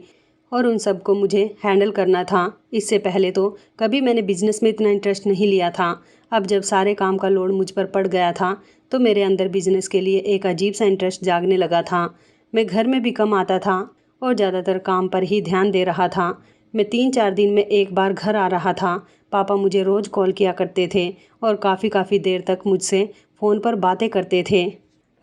और उन सब को मुझे हैंडल करना था। इससे पहले तो कभी मैंने बिजनेस में इतना इंटरेस्ट नहीं लिया था। अब जब सारे काम का लोड मुझ पर पड़ गया था तो मेरे अंदर बिजनेस के लिए एक अजीब सा इंटरेस्ट जागने लगा था। मैं घर में भी कम आता था और ज़्यादातर काम पर ही ध्यान दे रहा था। मैं 3-4 दिन में एक बार घर आ रहा था। पापा मुझे रोज़ कॉल किया करते थे और काफ़ी देर तक मुझसे फ़ोन पर बातें करते थे।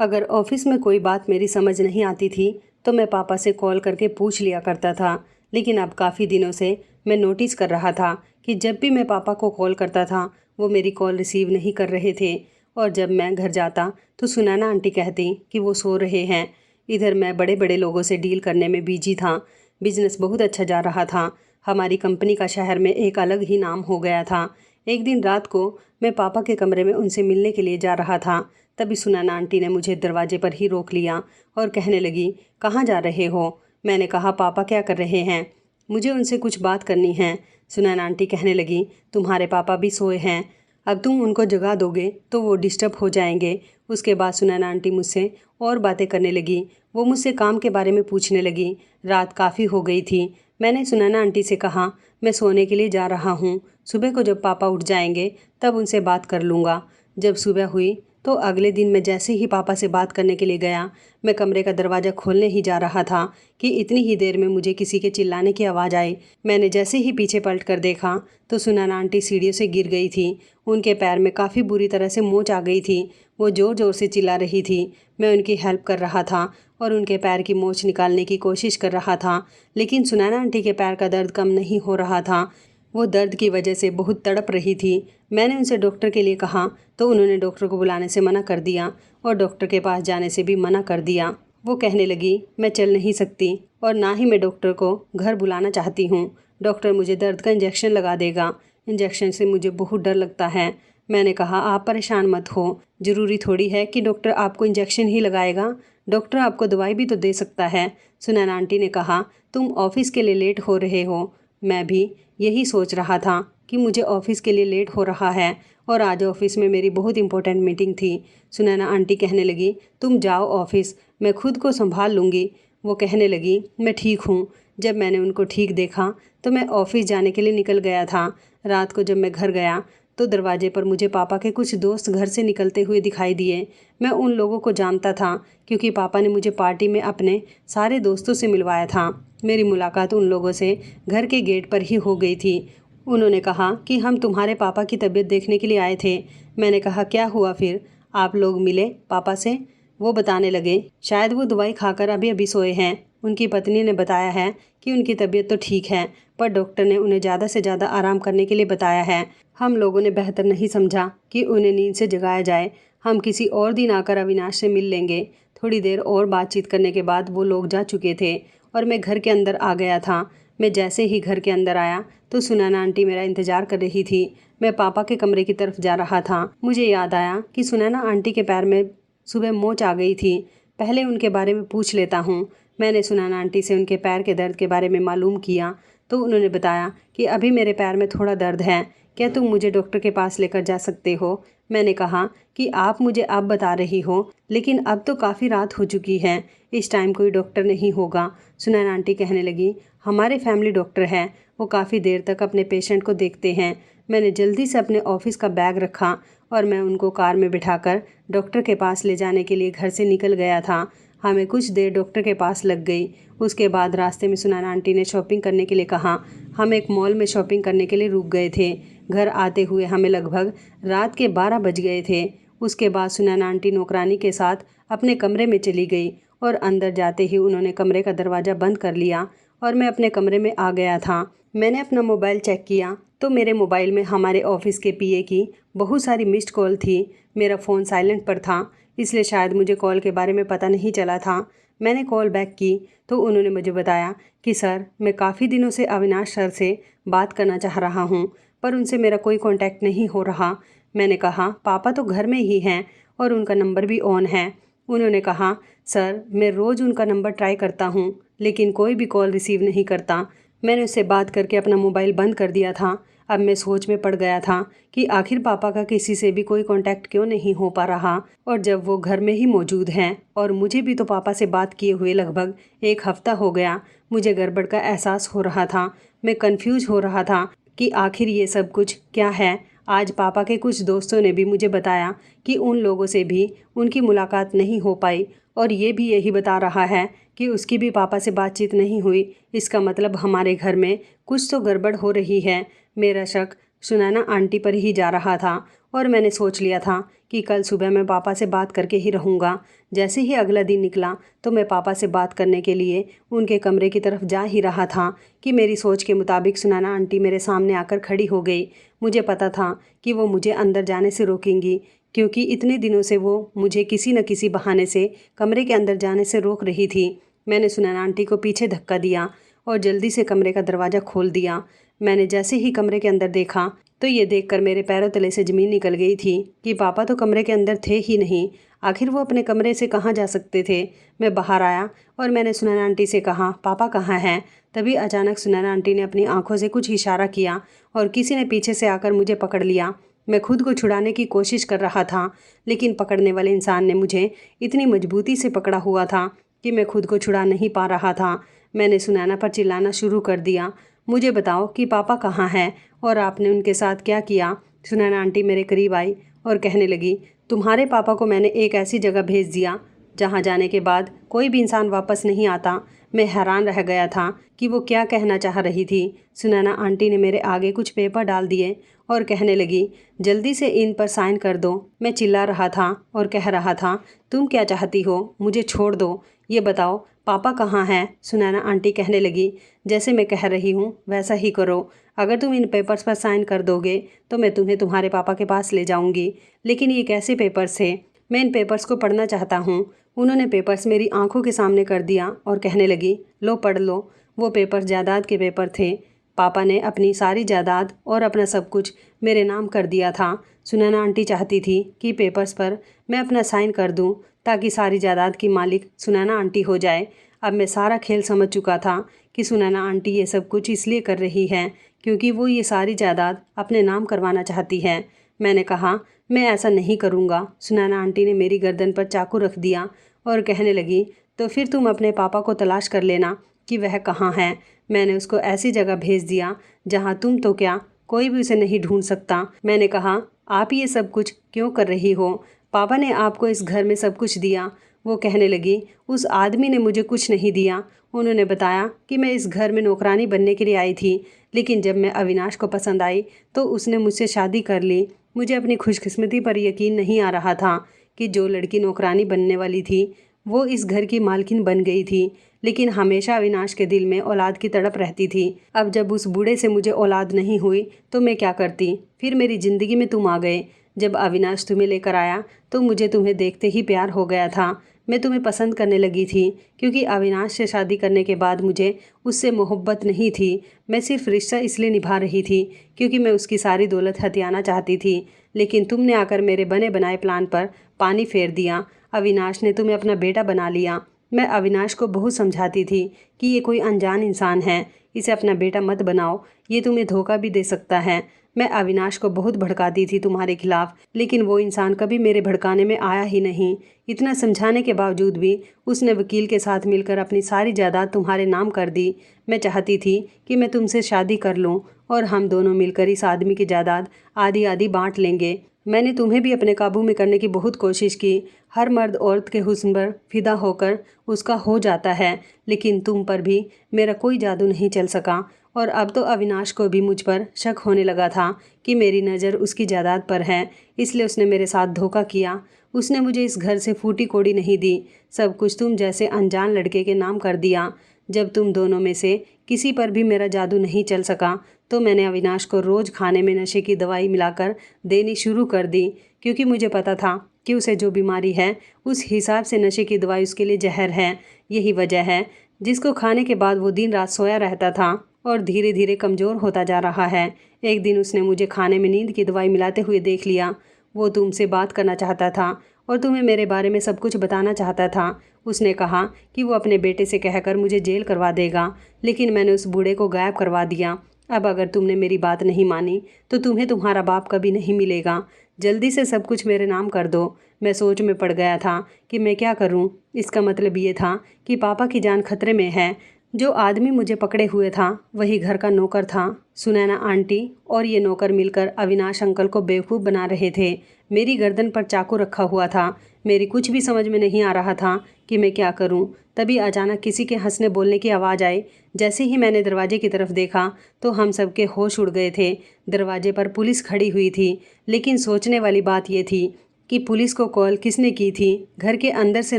अगर ऑफिस में कोई बात मेरी समझ नहीं आती थी तो मैं पापा से कॉल करके पूछ लिया करता था। लेकिन अब काफ़ी दिनों से मैं नोटिस कर रहा था कि जब भी मैं पापा को कॉल करता था वो मेरी कॉल रिसीव नहीं कर रहे थे और जब मैं घर जाता तो सुनैना आंटी कहती कि वो सो रहे हैं। इधर मैं बड़े बड़े लोगों से डील करने में बिजी था। बिजनेस बहुत अच्छा जा रहा था। हमारी कंपनी का शहर में एक अलग ही नाम हो गया था। एक दिन रात को मैं पापा के कमरे में उनसे मिलने के लिए जा रहा था। तभी सुनैना आंटी ने मुझे दरवाजे पर ही रोक लिया और कहने लगी, कहाँ जा रहे हो? मैंने कहा, पापा क्या कर रहे हैं? मुझे उनसे कुछ बात करनी है। सुनैना आंटी कहने लगी, तुम्हारे पापा भी सोए हैं, अब तुम उनको जगा दोगे तो वो डिस्टर्ब हो जाएंगे। उसके बाद सुनैना आंटी मुझसे और बातें करने लगी। वो मुझसे काम के बारे में पूछने लगी। रात काफ़ी हो गई थी। मैंने सुनैना आंटी से कहा, मैं सोने के लिए जा रहा हूँ, सुबह को जब पापा उठ जाएंगे तब उनसे बात कर लूँगा। जब सुबह हुई तो अगले दिन मैं जैसे ही पापा से बात करने के लिए गया, मैं कमरे का दरवाज़ा खोलने ही जा रहा था कि इतनी ही देर में मुझे किसी के चिल्लाने की आवाज़ आई। मैंने जैसे ही पीछे पलट कर देखा तो सुनैना आंटी सीढ़ियों से गिर गई थी। उनके पैर में काफ़ी बुरी तरह से मोच आ गई थी। वो ज़ोर ज़ोर से चिल्ला रही थी। मैं उनकी हेल्प कर रहा था और उनके पैर की मोच निकालने की कोशिश कर रहा था, लेकिन सुनैना आंटी के पैर का दर्द कम नहीं हो रहा था। वो दर्द की वजह से बहुत तड़प रही थी। मैंने उनसे डॉक्टर के लिए कहा तो उन्होंने डॉक्टर को बुलाने से मना कर दिया और डॉक्टर के पास जाने से भी मना कर दिया। वो कहने लगी, मैं चल नहीं सकती और ना ही मैं डॉक्टर को घर बुलाना चाहती हूँ। डॉक्टर मुझे दर्द का इंजेक्शन लगा देगा। इंजेक्शन से मुझे बहुत डर लगता है। मैंने कहा, आप परेशान मत हो, ज़रूरी थोड़ी है कि डॉक्टर आपको इंजेक्शन ही लगाएगा, डॉक्टर आपको दवाई भी तो दे सकता है। सुनैना आंटी ने कहा, तुम ऑफिस के लिए लेट हो रहे हो। मैं भी यही सोच रहा था कि मुझे ऑफिस के लिए लेट हो रहा है और आज ऑफिस में मेरी बहुत इंपॉर्टेंट मीटिंग थी। सुनैना आंटी कहने लगी, तुम जाओ ऑफिस, मैं खुद को संभाल लूँगी। वो कहने लगी, मैं ठीक हूँ। जब मैंने उनको ठीक देखा तो मैं ऑफिस जाने के लिए निकल गया था। रात को जब मैं घर गया तो दरवाजे पर मुझे पापा के कुछ दोस्त घर से निकलते हुए दिखाई दिए। मैं उन लोगों को जानता था क्योंकि पापा ने मुझे पार्टी में अपने सारे दोस्तों से मिलवाया था। मेरी मुलाकात उन लोगों से घर के गेट पर ही हो गई थी। उन्होंने कहा कि हम तुम्हारे पापा की तबीयत देखने के लिए आए थे। मैंने कहा, क्या हुआ फिर, आप लोग मिले पापा से? वो बताने लगे, शायद वो दवाई खाकर अभी अभी सोए हैं। उनकी पत्नी ने बताया है कि उनकी तबीयत तो ठीक है, पर डॉक्टर ने उन्हें ज़्यादा से ज़्यादा आराम करने के लिए बताया है। हम लोगों ने बेहतर नहीं समझा कि उन्हें नींद से जगाया जाए। हम किसी और दिन आकर अविनाश से मिल लेंगे। थोड़ी देर और बातचीत करने के बाद वो लोग जा चुके थे और मैं घर के अंदर आ गया था। मैं जैसे ही घर के अंदर आया तो सुनैना आंटी मेरा इंतज़ार कर रही थी। मैं पापा के कमरे की तरफ जा रहा था। मुझे याद आया कि सुनैना आंटी के पैर में सुबह मोच आ गई थी। पहले उनके बारे में पूछ लेता हूँ। मैंने सुनैना आंटी से उनके पैर के दर्द के बारे में मालूम किया तो उन्होंने बताया कि अभी मेरे पैर में थोड़ा दर्द है, क्या तुम मुझे डॉक्टर के पास लेकर जा सकते हो? मैंने कहा कि आप मुझे अब बता रही हो, लेकिन अब तो काफ़ी रात हो चुकी है, इस टाइम कोई डॉक्टर नहीं होगा। सुनैना आंटी कहने लगी, हमारे फैमिली डॉक्टर हैं, वो काफ़ी देर तक अपने पेशेंट को देखते हैं। मैंने जल्दी से अपने ऑफिस का बैग रखा और मैं उनको कार में बिठाकर डॉक्टर के पास ले जाने के लिए घर से निकल गया था। हमें कुछ देर डॉक्टर के पास लग गई। उसके बाद रास्ते में सुनैना आंटी ने शॉपिंग करने के लिए कहा। हम एक मॉल में शॉपिंग करने के लिए रुक गए थे। घर आते हुए हमें लगभग रात के 12 बज गए थे। उसके बाद सुनैना आंटी नौकरानी के साथ अपने कमरे में चली गई और अंदर जाते ही उन्होंने कमरे का दरवाज़ा बंद कर लिया और मैं अपने कमरे में आ गया था। मैंने अपना मोबाइल चेक किया तो मेरे मोबाइल में हमारे ऑफिस के पीए की बहुत सारी मिस्ड कॉल थी। मेरा फ़ोन साइलेंट पर था, इसलिए शायद मुझे कॉल के बारे में पता नहीं चला था। मैंने कॉल बैक की तो उन्होंने मुझे बताया कि सर, मैं काफ़ी दिनों से अविनाश सर से बात करना चाह रहा हूँ, पर उनसे मेरा कोई कांटेक्ट नहीं हो रहा। मैंने कहा, पापा तो घर में ही हैं और उनका नंबर भी ऑन है। उन्होंने कहा, सर, मैं रोज़ उनका नंबर ट्राई करता हूँ लेकिन कोई भी कॉल रिसीव नहीं करता। मैंने उससे बात करके अपना मोबाइल बंद कर दिया था। अब मैं सोच में पड़ गया था कि आखिर पापा का किसी से भी कोई कांटेक्ट क्यों नहीं हो पा रहा, और जब वो घर में ही मौजूद हैं और मुझे भी तो पापा से बात किए हुए लगभग 1 हफ्ता हो गया। मुझे गड़बड़ का एहसास हो रहा था। मैं कंफ्यूज हो रहा था कि आखिर ये सब कुछ क्या है। आज पापा के कुछ दोस्तों ने भी मुझे बताया कि उन लोगों से भी उनकी मुलाकात नहीं हो पाई और ये भी यही बता रहा है कि उसकी भी पापा से बातचीत नहीं हुई। इसका मतलब हमारे घर में कुछ तो गड़बड़ हो रही है। मेरा शक सुनैना आंटी पर ही जा रहा था और मैंने सोच लिया था कि कल सुबह मैं पापा से बात करके ही रहूँगा। जैसे ही अगला दिन निकला तो मैं पापा से बात करने के लिए उनके कमरे की तरफ जा ही रहा था कि मेरी सोच के मुताबिक सुनैना आंटी मेरे सामने आकर खड़ी हो गई। मुझे पता था कि वो मुझे अंदर जाने से रोकेंगी, क्योंकि इतने दिनों से वो मुझे किसी न किसी बहाने से कमरे के अंदर जाने से रोक रही थी। मैंने सुनैना आंटी को पीछे धक्का दिया और जल्दी से कमरे का दरवाज़ा खोल दिया। मैंने जैसे ही कमरे के अंदर देखा तो ये देखकर मेरे पैरों तले से ज़मीन निकल गई थी कि पापा तो कमरे के अंदर थे ही नहीं। आखिर वो अपने कमरे से कहाँ जा सकते थे। मैं बाहर आया और मैंने सुनैना आंटी से कहा, पापा कहाँ हैं। तभी अचानक सुनैना आंटी ने अपनी आंखों से कुछ इशारा किया और किसी ने पीछे से आकर मुझे पकड़ लिया। मैं खुद को छुड़ाने की कोशिश कर रहा था, लेकिन पकड़ने वाले इंसान ने मुझे इतनी मजबूती से पकड़ा हुआ था कि मैं खुद को छुड़ा नहीं पा रहा था। मैंने सुनैना पर चिल्लाना शुरू कर दिया, मुझे बताओ कि पापा कहाँ हैं और आपने उनके साथ क्या किया। सुनैना आंटी मेरे करीब आई और कहने लगी, तुम्हारे पापा को मैंने एक ऐसी जगह भेज दिया जहाँ जाने के बाद कोई भी इंसान वापस नहीं आता। मैं हैरान रह गया था कि वो क्या कहना चाह रही थी। सुनैना आंटी ने मेरे आगे कुछ पेपर डाल दिए और कहने लगी, जल्दी से इन पर साइन कर दो। मैं चिल्ला रहा था और कह रहा था, तुम क्या चाहती हो, मुझे छोड़ दो। ये बताओ पापा कहाँ हैं। सुनैना आंटी कहने लगी, जैसे मैं कह रही हूँ वैसा ही करो। अगर तुम इन पेपर्स पर साइन कर दोगे तो मैं तुम्हें तुम्हारे पापा के पास ले जाऊँगी। लेकिन ये कैसे पेपर्स थे, मैं इन पेपर्स को पढ़ना चाहता हूँ। उन्होंने पेपर्स मेरी आंखों के सामने कर दिया और कहने लगी, लो पढ़ लो। वो पेपर्स जायदाद के पेपर थे। पापा ने अपनी सारी जायदाद और अपना सब कुछ मेरे नाम कर दिया था। सुनैना आंटी चाहती थी कि पेपर्स पर मैं अपना साइन कर दूं ताकि सारी जायदाद की मालिक सुनैना आंटी हो जाए। अब मैं सारा खेल समझ चुका था कि सुनैना आंटी ये सब कुछ इसलिए कर रही है क्योंकि वो ये सारी जायदाद अपने नाम करवाना चाहती है। मैंने कहा, मैं ऐसा नहीं करूँगा। सुनैना आंटी ने मेरी गर्दन पर चाकू रख दिया और कहने लगी, तो फिर तुम अपने पापा को तलाश कर लेना कि वह कहाँ है। मैंने उसको ऐसी जगह भेज दिया जहाँ तुम तो क्या कोई भी उसे नहीं ढूंढ सकता। मैंने कहा, आप ये सब कुछ क्यों कर रही हो, पापा ने आपको इस घर में सब कुछ दिया। वो कहने लगी, उस आदमी ने मुझे कुछ नहीं दिया। उन्होंने बताया कि मैं इस घर में नौकरानी बनने के लिए आई थी, लेकिन जब मैं अविनाश को पसंद आई तो उसने मुझसे शादी कर ली। मुझे अपनी खुशकिस्मती पर यकीन नहीं आ रहा था कि जो लड़की नौकरानी बनने वाली थी वो इस घर की मालकिन बन गई थी। लेकिन हमेशा अविनाश के दिल में औलाद की तड़प रहती थी। अब जब उस बूढ़े से मुझे औलाद नहीं हुई तो मैं क्या करती। फिर मेरी ज़िंदगी में तुम आ गए। जब अविनाश तुम्हें लेकर आया तो मुझे तुम्हें देखते ही प्यार हो गया था। मैं तुम्हें पसंद करने लगी थी क्योंकि अविनाश से शादी करने के बाद मुझे उससे मोहब्बत नहीं थी। मैं सिर्फ रिश्ता इसलिए निभा रही थी क्योंकि मैं उसकी सारी दौलत हथियाना चाहती थी। लेकिन तुमने आकर मेरे बने बनाए प्लान पर पानी फेर दिया। अविनाश ने तुम्हें अपना बेटा बना लिया। मैं अविनाश को बहुत समझाती थी कि ये कोई अनजान इंसान है, इसे अपना बेटा मत बनाओ, ये तुम्हें धोखा भी दे सकता है। मैं अविनाश को बहुत भड़काती थी तुम्हारे खिलाफ, लेकिन वो इंसान कभी मेरे भड़काने में आया ही नहीं। इतना समझाने के बावजूद भी उसने वकील के साथ मिलकर अपनी सारी जायदाद तुम्हारे नाम कर दी। मैं चाहती थी कि मैं तुमसे शादी कर लूं और हम दोनों मिलकर इस आदमी की जायदाद आधी आधी बांट लेंगे। मैंने तुम्हें भी अपने काबू में करने की बहुत कोशिश की। हर मर्द औरत के हुस्न पर फिदा होकर उसका हो जाता है, लेकिन तुम पर भी मेरा कोई जादू नहीं चल सका। और अब तो अविनाश को भी मुझ पर शक होने लगा था कि मेरी नज़र उसकी जायदाद पर है, इसलिए उसने मेरे साथ धोखा किया। उसने मुझे इस घर से फूटी कोड़ी नहीं दी, सब कुछ तुम जैसे अनजान लड़के के नाम कर दिया। जब तुम दोनों में से किसी पर भी मेरा जादू नहीं चल सका तो मैंने अविनाश को रोज़ खाने में नशे की दवाई मिलाकर देनी शुरू कर दी, क्योंकि मुझे पता था कि उसे जो बीमारी है उस हिसाब से नशे की दवाई उसके लिए जहर है। यही वजह है जिसको खाने के बाद वो दिन रात सोया रहता था और धीरे धीरे कमज़ोर होता जा रहा है। एक दिन उसने मुझे खाने में नींद की दवाई मिलाते हुए देख लिया। वो तुमसे बात करना चाहता था और तुम्हें मेरे बारे में सब कुछ बताना चाहता था। उसने कहा कि वो अपने बेटे से कहकर मुझे जेल करवा देगा, लेकिन मैंने उस बूढ़े को गायब करवा दिया। अब अगर तुमने मेरी बात नहीं मानी तो तुम्हें तुम्हारा बाप कभी नहीं मिलेगा। जल्दी से सब कुछ मेरे नाम कर दो। मैं सोच में पड़ गया था कि मैं क्या करूं। इसका मतलब ये था कि पापा की जान खतरे में है। जो आदमी मुझे पकड़े हुए था वही घर का नौकर था। सुनैना आंटी और ये नौकर मिलकर अविनाश अंकल को बेवकूफ़ बना रहे थे। मेरी गर्दन पर चाकू रखा हुआ था। मेरी कुछ भी समझ में नहीं आ रहा था कि मैं क्या करूं। तभी अचानक किसी के हंसने बोलने की आवाज़ आई। जैसे ही मैंने दरवाजे की तरफ देखा तो हम सबके होश उड़ गए थे। दरवाजे पर पुलिस खड़ी हुई थी, लेकिन सोचने वाली बात यह थी कि पुलिस को कॉल किसने की थी। घर के अंदर से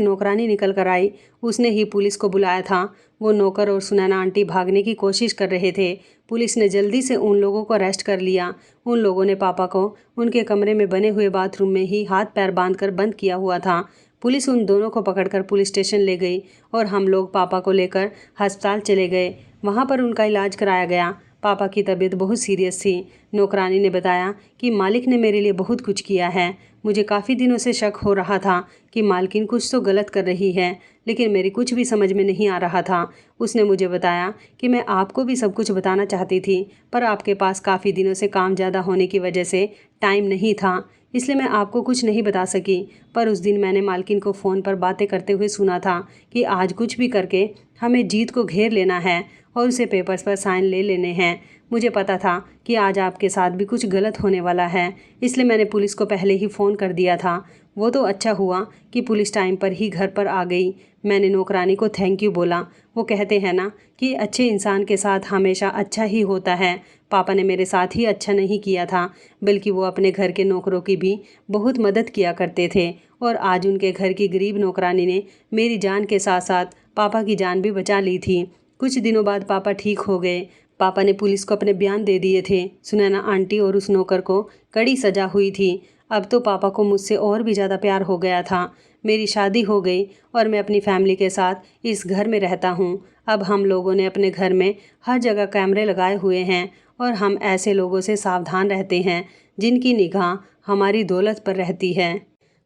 नौकरानी निकल कर आई, उसने ही पुलिस को बुलाया था। वो नौकर और सुनैना आंटी भागने की कोशिश कर रहे थे। पुलिस ने जल्दी से उन लोगों को अरेस्ट कर लिया। उन लोगों ने पापा को उनके कमरे में बने हुए बाथरूम में ही हाथ पैर बांधकर बंद किया हुआ था। पुलिस उन दोनों को पकड़कर पुलिस स्टेशन ले गई और हम लोग पापा को लेकर अस्पताल चले गए। वहाँ पर उनका इलाज कराया गया। पापा की तबीयत बहुत सीरियस थी। नौकरानी ने बताया कि मालिक ने मेरे लिए बहुत कुछ किया है। मुझे काफ़ी दिनों से शक हो रहा था कि मालकिन कुछ तो गलत कर रही है, लेकिन मेरी कुछ भी समझ में नहीं आ रहा था। उसने मुझे बताया कि मैं आपको भी सब कुछ बताना चाहती थी, पर आपके पास काफ़ी दिनों से काम ज़्यादा होने की वजह से टाइम नहीं था, इसलिए मैं आपको कुछ नहीं बता सकी। पर उस दिन मैंने मालकिन को फ़ोन पर बातें करते हुए सुना था कि आज कुछ भी करके हमें जीत को घेर लेना है और उसे पेपर्स पर साइन ले लेने हैं। मुझे पता था कि आज आपके साथ भी कुछ गलत होने वाला है, इसलिए मैंने पुलिस को पहले ही फ़ोन कर दिया था। वो तो अच्छा हुआ कि पुलिस टाइम पर ही घर पर आ गई। मैंने नौकरानी को थैंक यू बोला। वो कहते हैं ना कि अच्छे इंसान के साथ हमेशा अच्छा ही होता है। पापा ने मेरे साथ ही अच्छा नहीं किया था, बल्कि वो अपने घर के नौकरों की भी बहुत मदद किया करते थे, और आज उनके घर की गरीब नौकरानी ने मेरी जान के साथ साथ पापा की जान भी बचा ली थी। कुछ दिनों बाद पापा ठीक हो गए। पापा ने पुलिस को अपने बयान दे दिए थे। सुनैना आंटी और उस नौकर को कड़ी सजा हुई थी। अब तो पापा को मुझसे और भी ज़्यादा प्यार हो गया था। मेरी शादी हो गई और मैं अपनी फैमिली के साथ इस घर में रहता हूँ। अब हम लोगों ने अपने घर में हर जगह कैमरे लगाए हुए हैं और हम ऐसे लोगों से सावधान रहते हैं जिनकी निगाह हमारी दौलत पर रहती है।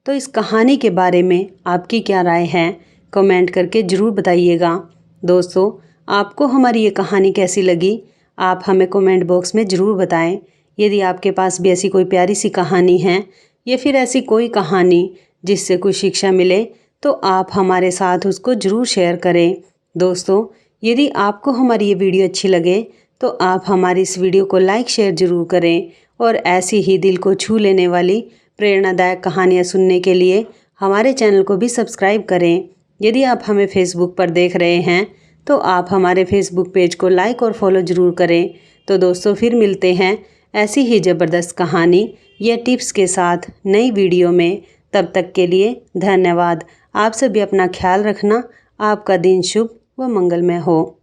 तो इस कहानी के बारे में आपकी क्या राय है, कमेंट करके ज़रूर बताइएगा। दोस्तों, आपको हमारी ये कहानी कैसी लगी, आप हमें कमेंट बॉक्स में ज़रूर बताएं। यदि आपके पास भी ऐसी कोई प्यारी सी कहानी है या फिर ऐसी कोई कहानी जिससे कुछ शिक्षा मिले, तो आप हमारे साथ उसको ज़रूर शेयर करें। दोस्तों, यदि आपको हमारी ये वीडियो अच्छी लगे तो आप हमारी इस वीडियो को लाइक शेयर ज़रूर करें, और ऐसी ही दिल को छू लेने वाली प्रेरणादायक कहानियाँ सुनने के लिए हमारे चैनल को भी सब्सक्राइब करें। यदि आप हमें फेसबुक पर देख रहे हैं तो आप हमारे फेसबुक पेज को लाइक और फॉलो ज़रूर करें। तो दोस्तों, फिर मिलते हैं ऐसी ही ज़बरदस्त कहानी या टिप्स के साथ नई वीडियो में। तब तक के लिए धन्यवाद। आप सभी अपना ख्याल रखना। आपका दिन शुभ व मंगलमय हो।